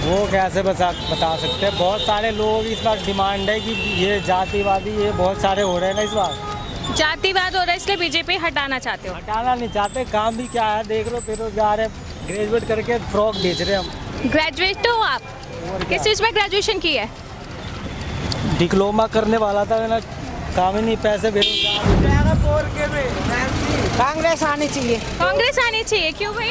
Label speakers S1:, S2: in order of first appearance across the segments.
S1: वो कैसे बता सकते हैं। बहुत सारे लोगों की इस बार डिमांड है कि ये जातिवादी ये बहुत सारे हो रहे हैं ना इस बार।
S2: जातिवाद हो रहा है इसलिए बीजेपी हटाना चाहते हो?
S1: हटाना नहीं चाहते, काम भी क्या है देख लो, फिर जा रहे ग्रेजुएट करके फ्रॉक बेच रहे हैं हम।
S2: ग्रेजुएट हो आप? किस चीज़ में ग्रेजुएशन की है?
S1: डिप्लोमा करने वाला था मैंने, काम ही नहीं, पैसे बेरोजगार।
S3: कांग्रेस आनी चाहिए।
S2: कांग्रेस आनी चाहिए, क्यों भाई?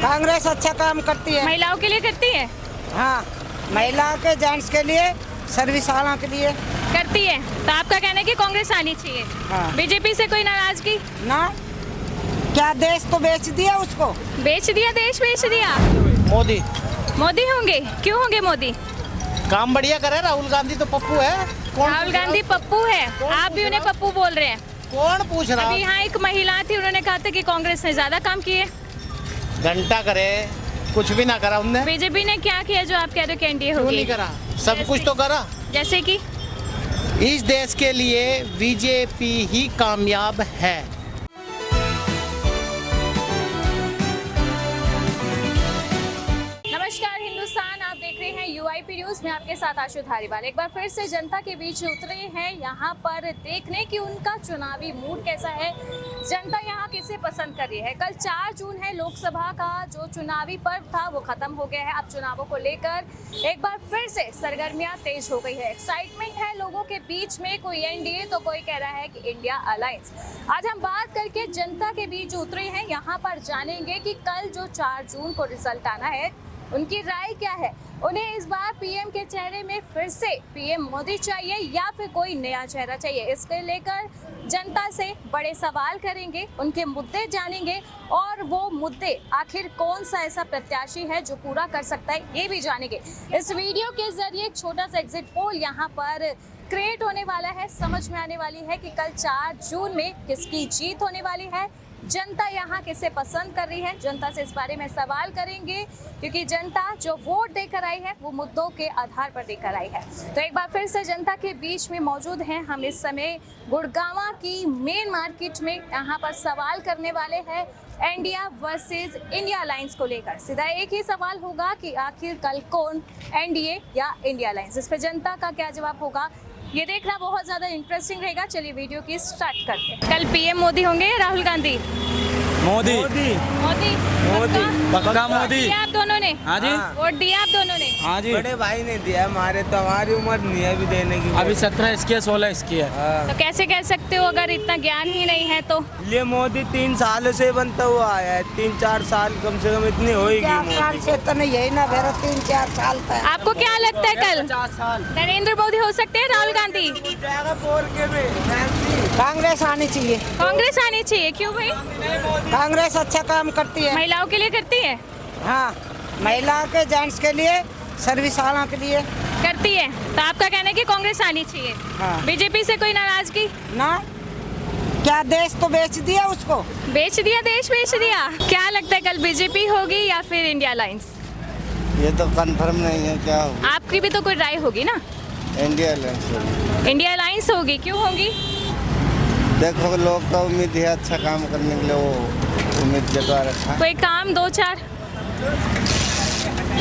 S3: कांग्रेस अच्छा काम करती है।
S2: महिलाओं के लिए करती है?
S3: हाँ, महिलाओं के, जेंट्स के लिए, सर्विस वालों के लिए
S2: करती है। तो आपका कहना है कि कांग्रेस आनी चाहिए।
S3: हाँ।
S2: बीजेपी से कोई नाराजगी?
S3: ना, क्या देश तो बेच दिया उसको।
S2: बेच दिया, देश बेच दिया।
S4: मोदी।
S2: मोदी होंगे, क्यों होंगे मोदी?
S4: काम बढ़िया करे। राहुल गांधी तो पप्पू है।
S2: राहुल गांधी पप्पू है, आप भी उन्हें पप्पू बोल रहे हैं।
S4: कौन पूछ रहा?
S2: अभी यहाँ एक महिला थी, उन्होंने कहा था कि कांग्रेस ने ज्यादा काम किए।
S4: घंटा करे, कुछ भी ना करा उनने।
S2: बीजेपी ने क्या किया जो आप कह रहे हो कि एनडीए
S4: क्यों
S2: होगी?
S4: नहीं करा? सब कुछ तो करा।
S2: जैसे कि
S4: इस देश के लिए बीजेपी ही कामयाब है।
S2: नमस्कार हिंदुस्तान, आप देख रहे हैं यूआईपी न्यूज में आपके साथ आशु धारीवाल। एक बार फिर से जनता के बीच उतरे हैं यहाँ पर देखने कि उनका चुनावी मूड कैसा है, जनता यहाँ किसे पसंद कर रही है। कल 4 जून है, लोकसभा का जो चुनावी पर्व था वो खत्म हो गया है। अब चुनावों को लेकर एक बार फिर से सरगर्मियां तेज हो गई है, एक्साइटमेंट है लोगों के बीच में। कोई एनडीए तो कोई कह रहा है कि इंडिया अलायंस। आज हम बात करके जनता के बीच उतरे हैं, यहाँ पर जानेंगे कि कल जो 4 जून को रिजल्ट आना है उनकी राय क्या है। उन्हें इस बार पीएम के चेहरे में फिर से पीएम मोदी चाहिए या फिर कोई नया चेहरा चाहिए, इसके लेकर जनता से बड़े सवाल करेंगे, उनके मुद्दे जानेंगे और वो मुद्दे आखिर कौन सा ऐसा प्रत्याशी है जो पूरा कर सकता है, ये भी जानेंगे। इस वीडियो के जरिए एक छोटा सा एग्जिट पोल यहाँ पर क्रिएट होने वाला है। समझ में आने वाली है कि कल 4 जून में किसकी जीत होने वाली है, जनता यहाँ किसे पसंद कर रही है। जनता से इस बारे में सवाल करेंगे क्योंकि जनता जो वोट देकर आई है वो मुद्दों के आधार पर देकर आई है। तो एक बार फिर से जनता के बीच में मौजूद हैं हम इस समय गुड़गांव की मेन मार्केट में। यहाँ पर सवाल करने वाले हैं इंडिया वर्सेस इंडिया अलायंस को लेकर। सीधा एक ही सवाल होगा कि आखिर कल कौन, एनडीए या इंडिया अलायंस। इस पर जनता का क्या जवाब होगा ये देखना बहुत ज्यादा इंटरेस्टिंग रहेगा। चलिए वीडियो की स्टार्ट करते हैं। कल पीएम मोदी होंगे या राहुल गांधी?
S1: मोदी।
S2: मोदी।
S1: मोदी, पक्का मोदी।
S2: दिया आप दोनों ने?
S1: हाँ जी।
S2: वोट दिया आप दोनों ने?
S1: हाँ जी।
S5: बड़े भाई ने दिया, हमारे तो हमारी उम्र नहीं है अभी देने की।
S1: अभी 17 इसकी है, 16 इसकी है।
S2: तो कैसे कह सकते हो अगर इतना ज्ञान ही नहीं है तो?
S5: ये मोदी 3 साल से बनता हुआ आया है, 3-4 साल कम से कम इतनी होगी।
S3: 4 साल से तो नहीं, यही ना भेरो 3-4 साल तक।
S2: आपको क्या लगता है कल
S1: 50 साल
S2: नरेंद्र मोदी हो सकते हैं, राहुल गांधी?
S3: कांग्रेस आनी चाहिए।
S2: कांग्रेस आनी चाहिए, क्यों भाई?
S3: कांग्रेस अच्छा काम करती है।
S2: महिलाओं के लिए करती है?
S3: हाँ, महिलाओं के, जेंट्स के लिए, सर्विस वालों के लिए
S2: करती है। तो आपका कहना है कि कांग्रेस आनी चाहिए।
S3: हाँ।
S2: बीजेपी से कोई नाराजगी?
S3: ना, क्या देश तो बेच दिया उसको।
S2: बेच दिया, देश बेच दिया। क्या लगता है कल बीजेपी होगी या फिर इंडिया अलायंस?
S6: ये तो कंफर्म नहीं है, क्या होगा?
S2: आपकी भी तो कोई राय होगी ना?
S6: India alliance.
S2: इंडिया अलायंस होगी, क्यों होगी?
S6: देखो, लोग का उम्मीद है अच्छा काम करने के लिए, वो उम्मीद जता रखा।
S2: कोई काम 2-4?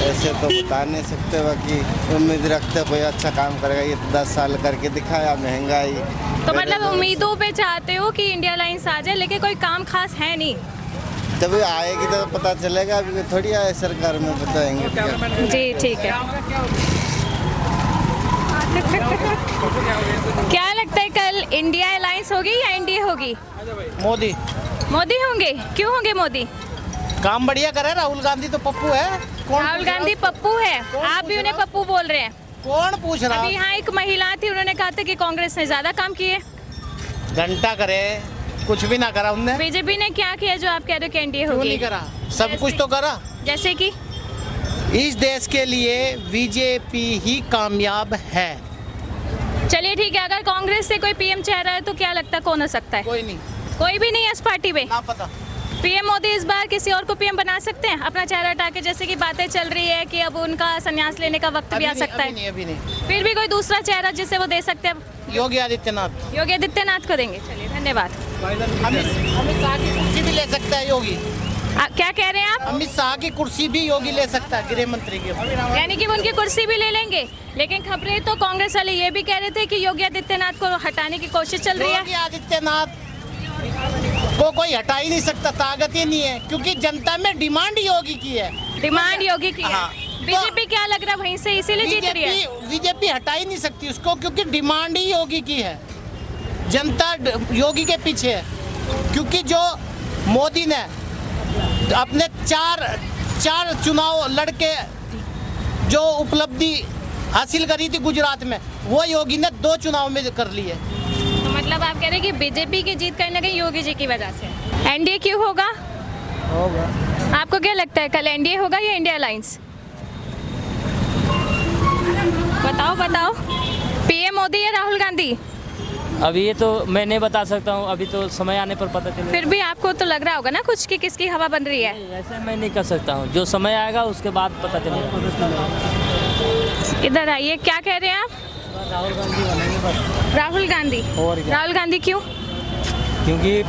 S6: ऐसे तो बता नहीं सकते, बाकी उम्मीद रखते कोई अच्छा काम करेगा। ये तो 10 साल करके दिखाया, महंगाई।
S2: तो मतलब उम्मीदों पे चाहते हो कि इंडिया अलायंस आ जाए, लेकिन कोई काम खास है नहीं?
S6: जब ये आएगी तो पता चलेगा, अभी थोड़ी आए सरकार में बताएंगे क्या।
S2: जी ठीक है। क्या लगता है कल इंडिया अलायंस होगी या एनडीए होगी?
S4: मोदी।
S2: मोदी होंगे, क्यों होंगे मोदी?
S4: काम बढ़िया करे। राहुल गांधी तो पप्पू है।
S2: राहुल गांधी पप्पू है, आप भी उन्हें पप्पू बोल रहे हैं।
S4: कौन पूछ रहा?
S2: अभी यहाँ एक महिला थी, उन्होंने कहा था कि कांग्रेस ने ज्यादा काम किए।
S4: घंटा करे, कुछ भी ना करा उनने।
S2: बीजेपी ने क्या किया जो आप कह रहे हो कि एनडीए
S4: क्यों
S2: होगी?
S4: नहीं करा? सब कुछ तो करा।
S2: जैसे कि
S4: इस देश के लिए बीजेपी ही कामयाब है।
S2: चलिए ठीक है, अगर कांग्रेस से कोई पीएम चेहरा है तो क्या लगता है कौन हो सकता है?
S4: कोई नहीं,
S2: कोई भी नहीं है इस पार्टी में।
S4: ना पता।
S2: पीएम मोदी इस बार किसी और को पीएम बना सकते हैं अपना चेहरा हटा के? जैसे कि बातें चल रही है कि अब उनका संन्यास लेने का वक्त भी आ सकता है।
S4: अभी नहीं।
S2: फिर भी कोई दूसरा चेहरा जिसे वो दे सकते हैं?
S4: योगी आदित्यनाथ।
S2: योगी आदित्यनाथ को देंगे। चलिए धन्यवाद।
S4: अमित शाह की कुर्सी भी ले सकता है योगी।
S2: क्या कह रहे हैं आप?
S4: अमित शाह की कुर्सी भी योगी ले सकता है, गृह मंत्री की।
S2: यानी कि वो उनकी कुर्सी भी ले लेंगे। लेकिन खबरें तो कांग्रेस वाले ये भी कह रहे थे कि योगी आदित्यनाथ को हटाने की कोशिश चल रही है।
S4: योगी आदित्यनाथ को कोई हटा ही नहीं सकता, ताकत ही नहीं है, क्योंकि जनता में डिमांड योगी की है।
S2: डिमांड योगी की है।
S4: हाँ।
S2: बीजेपी क्या लग रहा है वहीं से इसीलिए जीत रही है?
S4: बीजेपी हटा ही नहीं सकती उसको, क्योंकि डिमांड ही योगी की है। जनता योगी के पीछे है, क्योंकि जो मोदी ने अपने चार चुनाव लड़के जो उपलब्धि हासिल करी थी गुजरात में, वो योगी ने 2 चुनाव में कर ली है।
S2: तो मतलब आप कह रहे हैं कि बीजेपी की जीत कहीं ना कहीं योगी जी की वजह से। एनडीए क्यों होगा? आपको क्या लगता है कल एनडीए होगा या इंडिया अलायंस? बताओ। पीएम मोदी या राहुल गांधी?
S7: अभी ये तो मैं नहीं बता सकता हूँ, अभी तो समय आने पर पता चलेगा।
S2: फिर भी आपको तो लग रहा होगा ना कुछ कि किसकी हवा बन रही है।
S7: ऐसे मैं नहीं कर सकता हूँ, जो समय आएगा उसके बाद पता चलेगा।
S2: इधर आइए, क्या कह रहे हैं आप?
S1: राहुल गांधी बनेंगे बस।
S2: राहुल गांधी?
S1: और क्या?
S2: राहुल गांधी क्यों?
S1: क्योंकि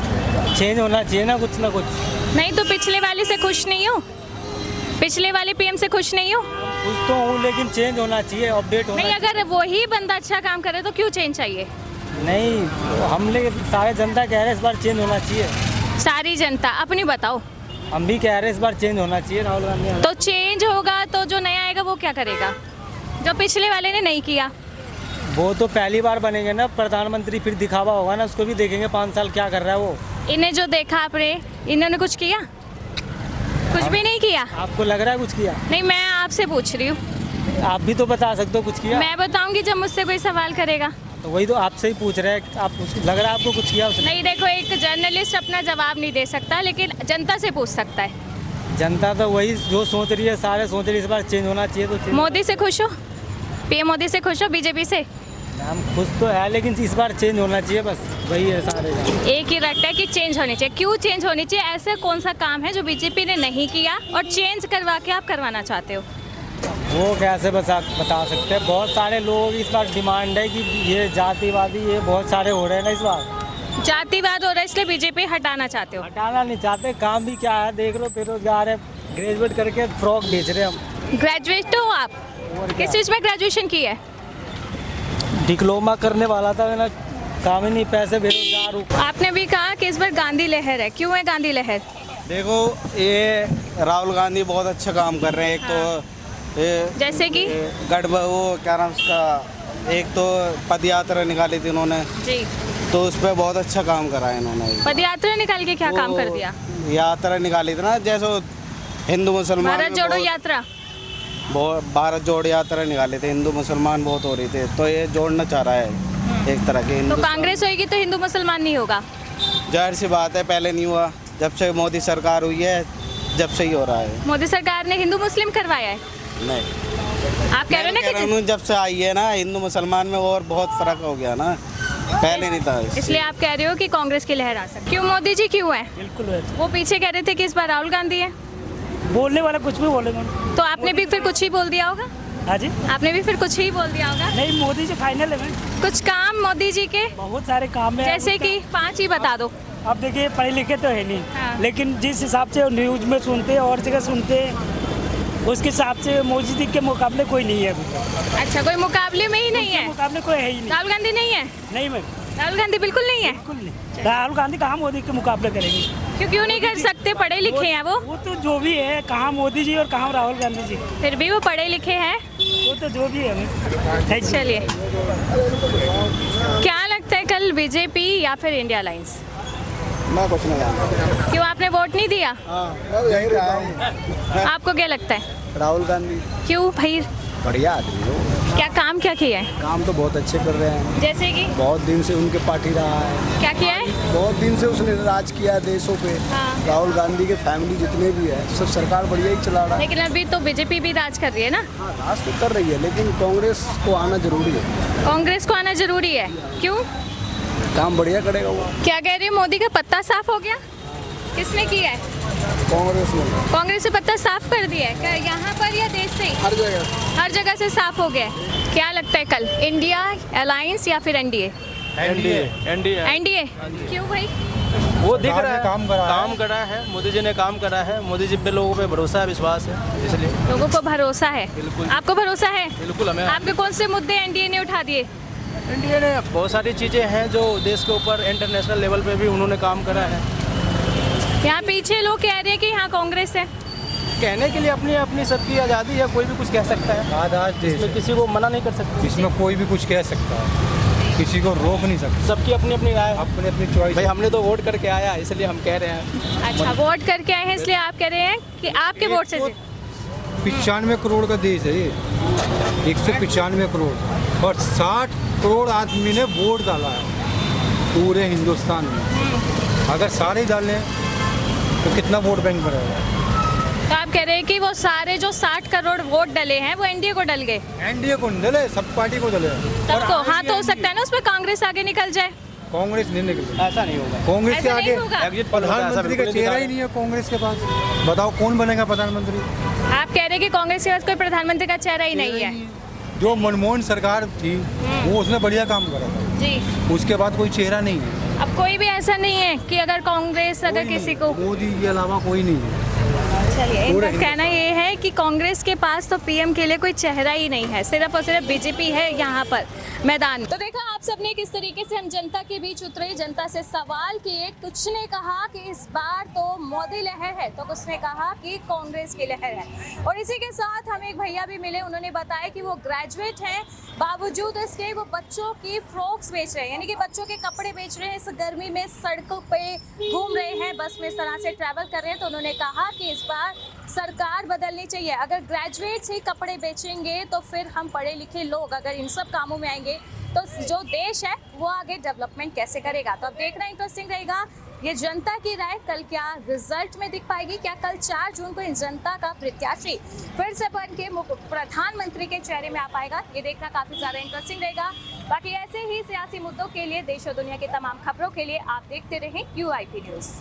S1: चेंज होना चाहिए ना कुछ।
S2: नहीं तो पिछले वाले से खुश नहीं हो? पिछले वाले पीएम से खुश नहीं हो?
S1: कुछ तो हूँ, लेकिन चेंज होना चाहिए, अपडेट होना
S2: नहीं, अगर वही बंदा अच्छा काम करे तो क्यों चेंज चाहिए?
S1: नहीं, हम लोग सारे जनता कह रहे हैं इस बार चेंज होना चाहिए।
S2: सारी जनता अपनी बताओ।
S1: हम भी कह रहे हैं इस बार चेंज होना चाहिए, राहुल गांधी।
S2: तो चेंज होगा तो जो नया आएगा वो क्या करेगा, जो पिछले वाले ने नहीं किया?
S1: वो तो पहली बार बनेंगे ना प्रधानमंत्री, फिर दिखावा होगा ना, उसको भी देखेंगे 5 साल क्या कर रहा है वो।
S2: इन्हें जो देखा आपने, इन्होंने कुछ किया? कुछ भी नहीं किया।
S1: आपको लग रहा है कुछ किया?
S2: नहीं, मैं आपसे पूछ रही हूँ।
S1: आप भी तो बता सकते हो कुछ किया।
S2: मैं बताऊंगी जब मुझसे कोई सवाल करेगा।
S1: तो वही तो आपसे ही पूछ रहे हैं, आप लग रहा है आपको कुछ किया उसने?
S2: नहीं, देखो, एक जर्नलिस्ट अपना जवाब नहीं दे सकता, लेकिन जनता से पूछ सकता है।
S1: जनता तो वही जो सोच रही है, सारे सोच रही है इस बार चेंज होना चाहिए। तो
S2: मोदी से खुश हो? पीएम मोदी से खुश हो? बीजेपी से?
S1: हम खुश तो है, लेकिन इस बार चेंज होना चाहिए, बस वही है सारे।
S2: एक ही रटता है कि चेंज होनी चाहिए। क्यों चेंज होनी चाहिए? ऐसा कौन सा काम है जो बीजेपी ने नहीं किया और चेंज करवा के आप करवाना चाहते हो?
S1: वो कैसे बता सकते हैं। बहुत सारे लोग इस बार डिमांड है कि ये जातिवादी, ये बहुत सारे हो रहे हैं ना इस बार।
S2: जातिवाद हो रहा है इसलिए बीजेपी हटाना चाहते हो?
S1: हटाना नहीं चाहते, काम भी क्या है देख लो, बेरोजगार है, ग्रेजुएट करके फ्रॉक बेच रहे हैं हम।
S2: ग्रेजुएट हो आप? किस चीज़ में ग्रेजुएशन की है?
S1: डिप्लोमा करने वाला था, मैंने काम ही नहीं, पैसे बेरोजगार हूँ।
S2: आपने भी कहा कि इस बार गांधी लहर है, क्यों है गांधी लहर?
S6: देखो, ये राहुल गांधी बहुत अच्छा काम कर रहे हैं। एक तो
S2: जैसे कि
S6: वो क्या नाम उसका, एक तो पद यात्रा निकाली थी उन्होंने
S2: जी,
S6: तो उस पर बहुत अच्छा काम करा है इन्होंने।
S2: पद यात्रा निकाल के क्या काम कर दिया?
S6: यात्रा निकाली थी ना, जैसे हिंदू मुसलमान
S2: भारत जोड़ो यात्रा।
S6: भारत जोड़ो यात्रा निकाली थी, हिंदू मुसलमान बहुत हो रही थी, तो ये जोड़ना चाह रहा है एक तरह के।
S2: तो कांग्रेस होगी तो हिंदू मुसलमान नहीं होगा?
S6: जाहिर सी बात है, पहले नहीं हुआ, जब से मोदी सरकार हुई है जब से ही हो रहा है।
S2: मोदी सरकार ने हिंदू मुस्लिम करवाया है?
S6: नहीं,
S2: आप कह रहे हैं ना कि
S6: जब से आई है ना हिंदू मुसलमान में और बहुत फर्क हो गया ना, पहले नहीं था।
S2: इसलिए आप कह रहे हो कि कांग्रेस की लहर आ सकती। क्यों मोदी जी क्यों है?
S1: बिल्कुल है।
S2: वो पीछे कह रहे थे कि इस बार राहुल गांधी है।
S1: बोलने वाला कुछ भी बोलेगा।
S2: तो आपने भी फिर कुछ ही बोल दिया होगा?
S1: हाँ जी,
S2: आपने भी फिर कुछ ही बोल दिया होगा?
S1: नहीं, मोदी जी फाइनल है।
S2: कुछ काम मोदी जी के
S1: बहुत सारे काम है,
S2: जैसे कि 5 ही बता दो।
S1: अब देखिए, पढ़े लिखे तो है नहीं,
S2: हाँ।
S1: लेकिन जिस हिसाब से न्यूज में सुनते हैं और जगह सुनते हैं, उसके हिसाब से मोदी जी के मुकाबले कोई नहीं है अभी।
S2: अच्छा, कोई मुकाबले में ही नहीं है?
S1: मुकाबले कोई है ही नहीं।
S2: राहुल गांधी नहीं है?
S1: नहीं मैम,
S2: राहुल गांधी बिल्कुल नहीं है?
S1: बिल्कुल नहीं। राहुल गांधी कहाँ मोदी के मुकाबले करेंगे?
S2: क्यों नहीं कर सकते? पढ़े लिखे हैं वो
S1: तो जो भी है, कहाँ मोदी जी और कहाँ राहुल गांधी जी,
S2: फिर भी वो पढ़े लिखे हैं।
S1: वो तो जो भी है।
S2: चलिए, क्या लगता है कल बीजेपी या फिर इंडिया अलायंस?
S6: मैं कुछ नहीं जानता।
S2: क्यों, आपने वोट नहीं दिया?
S6: यही रहा हूँ।
S2: आपको क्या लगता है?
S6: राहुल गांधी
S2: क्यों भाई?
S6: बढ़िया आदमी हो।
S2: क्या काम क्या किया है?
S6: काम तो बहुत अच्छे कर रहे हैं,
S2: जैसे कि
S6: बहुत दिन से उनके पार्टी रहा है,
S2: क्या किया है?
S6: बहुत दिन से उसने राज किया है देशों पे।
S2: हाँ।
S6: राहुल गांधी के फैमिली जितने भी है सब सरकार बढ़िया ही चला रहा है।
S2: लेकिन अभी तो बीजेपी भी राज कर रही है ना?
S6: हाँ, राज तो कर रही है, लेकिन कांग्रेस को आना जरूरी है।
S2: कांग्रेस को आना जरूरी है? क्यों?
S6: काम बढ़िया करेगा वो।
S2: क्या कह रहे हो, मोदी का पत्ता साफ हो गया? किसने किया है?
S6: कांग्रेस में
S2: कांग्रेस से पत्ता साफ कर दिया है क्या, यहाँ पर या देश से?
S6: हर जगह
S2: से साफ हो गया है। क्या लगता है कल इंडिया अलायंस या फिर एनडीए? एनडीए क्यों भाई?
S8: वो दिख रहा है
S5: काम
S8: करा है मोदी जी ने, काम करा है मोदी जी पे, लोगों पे भरोसा है, विश्वास है, इसलिए
S2: लोगों को भरोसा है।
S8: बिल्कुल।
S2: आपको भरोसा है?
S8: बिल्कुल। हमें
S2: आपके कौन से मुद्दे एनडीए ने उठा दिए?
S8: इंडिया ने बहुत सारी चीज़ें हैं जो देश के ऊपर इंटरनेशनल लेवल पे भी उन्होंने काम करा है।
S2: यहाँ पीछे लोग कह रहे हैं कि यहाँ कांग्रेस है।
S8: कहने के लिए अपनी अपनी सबकी आज़ादी है, कोई भी कुछ कह सकता है,
S5: आजाद देश
S8: इसमें किसी को मना नहीं कर सकते,
S5: इसमें कोई भी कुछ कह सकता है, किसी को रोक नहीं सकता,
S8: सबकी अपनी अपनी राय है।
S5: अपनी अपनी चॉइस।
S8: भाई हमने तो वोट करके आया इसलिए हम कह रहे हैं।
S2: अच्छा, वोट करके आए हैं इसलिए आप कह रहे हैं कि आपके वोट से
S5: 95 करोड़ का देश है ये, 195 करोड़, और 60 करोड़ आदमी ने वोट डाला है पूरे हिंदुस्तान में। अगर सारे ही डालें तो कितना वोट बैंक में रहेगा?
S2: तो आप कह रहे हैं कि वो सारे जो 60 करोड़ वोट डले हैं वो एनडीए को डल गए?
S5: एनडीए को नहीं डले, सब पार्टी को डले।
S2: सबको? हाँ, तो हो सकता है ना उसमें कांग्रेस आगे निकल जाए।
S5: कांग्रेस नहीं निकली,
S8: ऐसा नहीं होगा।
S5: कांग्रेस के
S2: ऐसा
S5: आगे
S2: नहीं होगा।
S8: एग्जिट पोल होगा, ऐसा
S5: प्रधानमंत्री का
S8: बिल्कुल
S5: चेहरा
S8: नहीं
S5: ही नहीं है कांग्रेस के पास। बताओ कौन बनेगा प्रधानमंत्री?
S2: आप कह रहे हैं कि कांग्रेस के पास कोई प्रधानमंत्री का चेहरा ही नहीं है।
S5: जो मनमोहन सरकार थी वो उसने बढ़िया काम करा था
S2: जी।
S5: उसके बाद कोई चेहरा नहीं है।
S2: अब कोई भी ऐसा नहीं है कि अगर कांग्रेस अगर
S5: कोई
S2: किसी
S5: नहीं,
S2: को,
S5: मोदी के अलावा कोई नहीं है।
S2: चलिए, इनका
S5: पूरे
S2: कहना ये है कि कांग्रेस के पास तो पीएम के लिए कोई चेहरा ही नहीं है, सिर्फ और सिर्फ बीजेपी है यहाँ पर मैदान। तो देखा आप सबने किस तरीके से हम जनता के बीच उतरे, जनता से सवाल किए। कुछ ने कहा कि इस बार तो मोदी लहर है, तो कुछ ने कहा कि कांग्रेस की लहर है। और इसी के साथ हम एक भैया भी मिले, उन्होंने बताया कि वो ग्रेजुएट हैं, बावजूद इसके वो बच्चों की फ्रॉक्स बेच रहे हैं, यानी कि बच्चों के कपड़े बेच रहे हैं। इस गर्मी में सड़कों पे घूम रहे हैं, बस में इस तरह से ट्रैवल कर रहे हैं। तो उन्होंने कहा कि इस बार सरकार बदलनी चाहिए। अगर ग्रेजुएट्स ही कपड़े बेचेंगे तो फिर हम पढ़े लिखे लोग अगर इन सब कामों में आएंगे तो जो देश है वो आगे डेवलपमेंट कैसे करेगा। तो अब देखना इंटरेस्टिंग रहेगा ये जनता की राय कल क्या रिजल्ट में दिख पाएगी। क्या कल 4 जून को इन जनता का प्रत्याशी फिर से बन के प्रधानमंत्री के चेहरे में आ पाएगा, ये देखना काफी ज्यादा इंटरेस्टिंग रहेगा। बाकी ऐसे ही सियासी मुद्दों के लिए, देश और दुनिया की तमाम खबरों के लिए आप देखते रहें UIP न्यूज़।